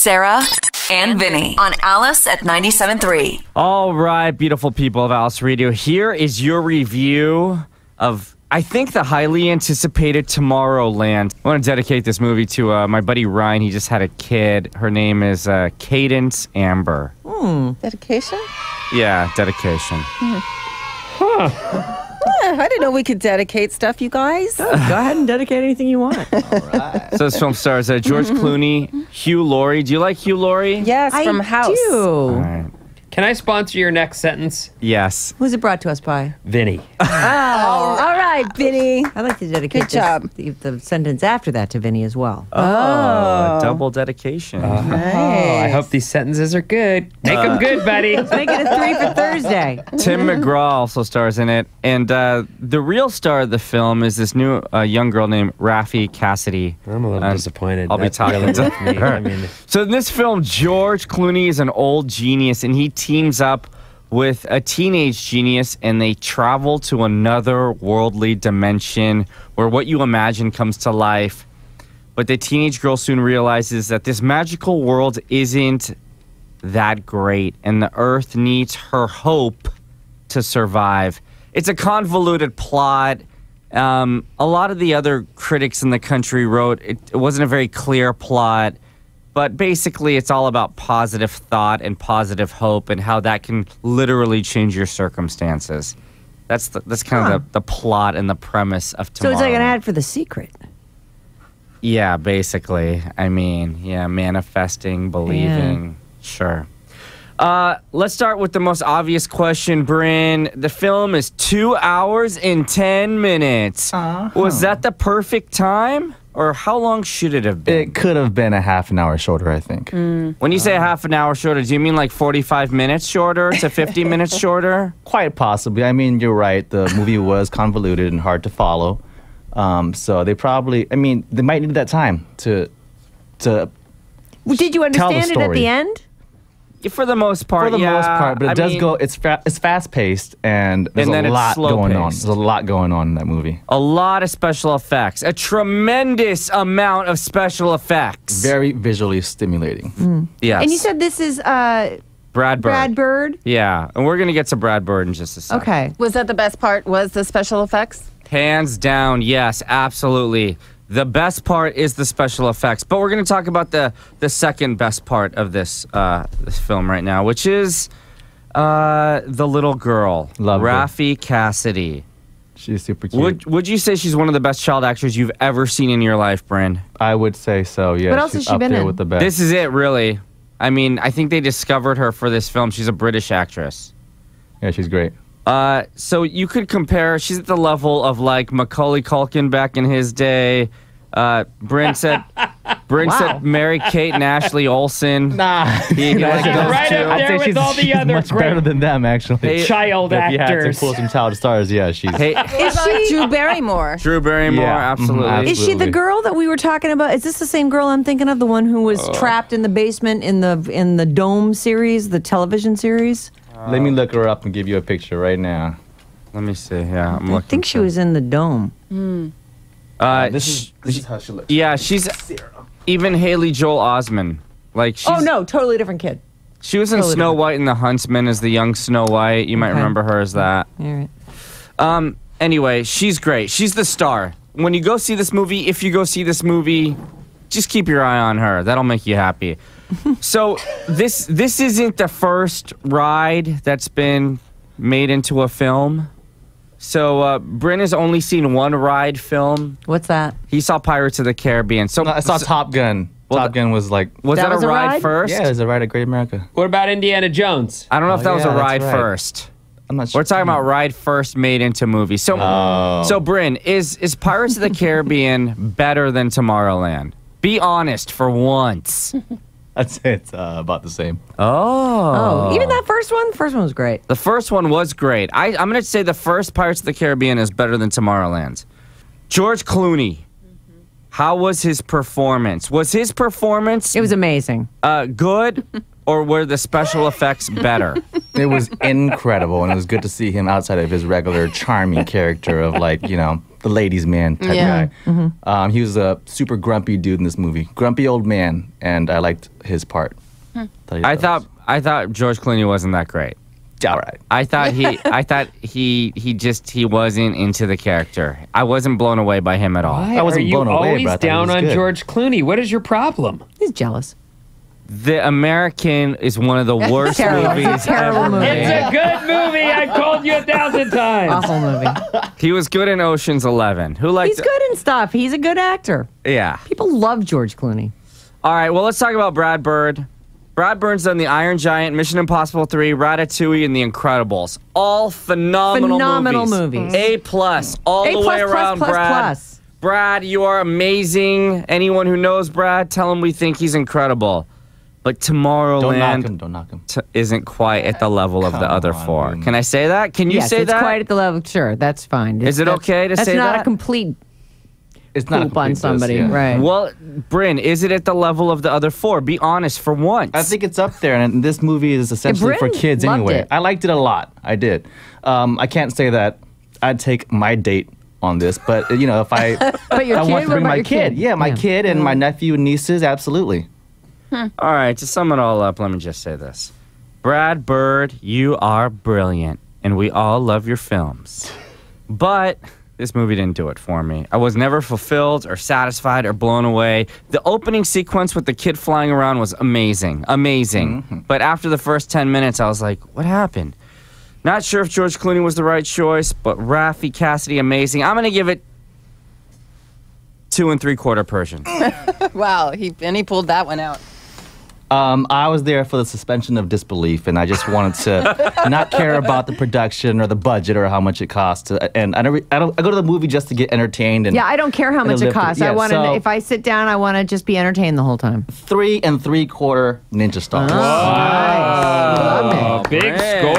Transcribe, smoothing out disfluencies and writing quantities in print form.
Sarah, and Vinnie on Alice at 97.3. All right, beautiful people of Alice Radio. Here is your review of, I think, the highly anticipated Tomorrowland. I want to dedicate this movie to my buddy Ryan. He just had a kid. Her name is Cadence Amber. Dedication? Yeah, dedication. I didn't know we could dedicate stuff, you guys. Go ahead and dedicate anything you want. All right. So this film stars George Clooney, Hugh Laurie. Do you like Hugh Laurie? Yes, from House. Do. All right. Can I sponsor your next sentence? Yes. Who's it brought to us by? Vinny. Oh, all right, Vinny. I'd like to dedicate Good job. The sentence after that to Vinny as well. Oh, a double dedication. Nice. I hope these sentences are good. Make them good, buddy. Let's make it a 3 for Thursday. Tim McGraw also stars in it. And the real star of the film is this new young girl named Raffi Cassidy. I'm a little disappointed. I'll be talking really to with me. her. I mean, So in this film, George Clooney is an old genius, and he teams up with a teenage genius, and they travel to another worldly dimension where what you imagine comes to life. But the teenage girl soon realizes that this magical world isn't that great, and the Earth needs her hope to survive. It's a convoluted plot. A lot of the other critics in the country wrote it wasn't a very clear plot. But basically, it's all about positive thought and positive hope and how that can literally change your circumstances. That's kind of the plot and the premise of Tomorrow. So it's like an ad for The Secret. Yeah, basically. I mean, yeah, manifesting, believing, sure. Let's start with the most obvious question, Bryn. The film is 2 hours and 10 minutes. Was that the perfect time? Or how long should it have been? It could have been a half an hour shorter, I think. When you say a half an hour shorter, do you mean like 45 minutes shorter to 50 minutes shorter? Quite possibly. I mean, you're right. The movie was convoluted and hard to follow. So they probably, I mean, they might need that time to Did you understand it at story. the end? For the most part, For the yeah. most part, but it does go. It's fast paced, and there's then a it's lot going on. slow-paced. There's a lot going on in that movie. A lot of special effects. A tremendous amount of special effects. Very visually stimulating. Yes. And you said this is Brad Bird. Brad Bird? Yeah, and we're going to get to Brad Bird in just a second. Okay. Was that the best part? Was the special effects? Hands down, yes, absolutely. The best part is the special effects, but we're going to talk about the second best part of this this film right now, which is the little girl, Love her. Raffi Cassidy. She's super cute. Would you say she's one of the best child actors you've ever seen in your life, Bryn? I would say so. Yeah. What else she's has she up been there in? with the best. This is it, really. I mean, I think they discovered her for this film. She's a British actress. Yeah, she's great. So you could compare, she's at the level of like Macaulay Culkin back in his day. Bryn said Mary Kate and Ashley Olsen. Nah, He liked those right two. up I'd there say with all the other much great better than them, actually. Hey, child If you had actors. to pull some child stars, yeah, she's. Hey, Is she Drew Barrymore? Drew Barrymore, Yeah. absolutely. Mhm, Is she the Absolutely. girl that we were talking about? Is this the same girl I'm thinking of? The one who was trapped in the basement in the Dome series, the television series? Let me look her up and give you a picture right now. Let me see. Yeah, I'm I looking. think she was in the Dome. This is how she looks. Yeah, she's even Haley Joel Osment. Like, she's, Oh no, totally different kid. she was in totally Snow different. White and the Huntsman as the young Snow White. You might Okay. remember her as that. All right. Anyway, she's great. She's the star. When you go see this movie, if you go see this movie, just keep your eye on her. That'll make you happy. So this isn't the first ride that's been made into a film. So Bryn has only seen one ride film. What's that? He saw Pirates of the Caribbean. So I saw Top Gun. Well, Top Gun was like. was That that was a a ride ride? first? Yeah, it was a ride at Great America. What about Indiana Jones? I don't know if that was a yeah, that's ride right. first. I'm not sure. We're talking about ride first made into movie. So, so Bryn, is Pirates of the Caribbean better than Tomorrowland? Be honest for once. I'd say it's about the same. Oh, even that first one? First one was great. The first one was great. I'm going to say the first Pirates of the Caribbean is better than Tomorrowland. George Clooney. How was his performance? Was his performance It was amazing. good or were the special effects better? It was incredible, and it was good to see him outside of his regular charming character of the ladies' man type guy. Mm-hmm. He was a super grumpy dude in this movie, grumpy old man, and I liked his part. I thought George Clooney wasn't that great. All right. I thought he wasn't into the character. I wasn't blown away by him at all. Why I wasn't are you blown away, always but I thought he down was on good. George Clooney? What is your problem? He's jealous. The American is one of the worst Terrible. movies It's a terrible ever movie. made. It's a good movie. I told you 1,000 times. Awful movie. He was good in Ocean's 11. Who liked? He's good and stuff. He's a good actor. Yeah. People love George Clooney. All right. Well, let's talk about Brad Bird. Brad Bird's done The Iron Giant, Mission Impossible 3, Ratatouille, and The Incredibles. All phenomenal movies. A plus all A the way around, Brad. plus. Brad, you are amazing. Anyone who knows Brad, tell him we think he's incredible. But Tomorrowland Don't knock him. isn't quite at the level of the Come other on, four. dude. Can I say that? Can you Yes, say it's that? quite at the level. Sure, that's fine. Is it That's- okay to say That's not that? a complete It's not a poop on complete diss, somebody, yeah. right? Well, Bryn, is it at the level of the other four? Be honest for once. I think it's up there, and this movie is essentially for Bryn kids loved anyway. it. I liked it a lot. I did. I can't say that I'd take my date on this, but if I, But your I kid, want to what bring about my your kid, yeah, my kid and my nephew and nieces, absolutely. All right, to sum it all up, let me just say this. Brad Bird, you are brilliant, and we all love your films. But this movie didn't do it for me. I was never fulfilled or satisfied or blown away. The opening sequence with the kid flying around was amazing. Mm-hmm. But after the first 10 minutes, I was like, what happened? Not sure if George Clooney was the right choice, but Raffi Cassidy, amazing. I'm going to give it 2 3/4 Persian. Wow, he pulled that one out. I was there for the suspension of disbelief, and I just wanted to not care about the production or the budget or how much it costs. And I go to the movie just to get entertained. And Yeah, I don't care how much it lift it. costs. Yeah, I want to. so- If I sit down, I want to just be entertained the whole time. 3 3/4 ninja stars. Oh, big Bryn. score.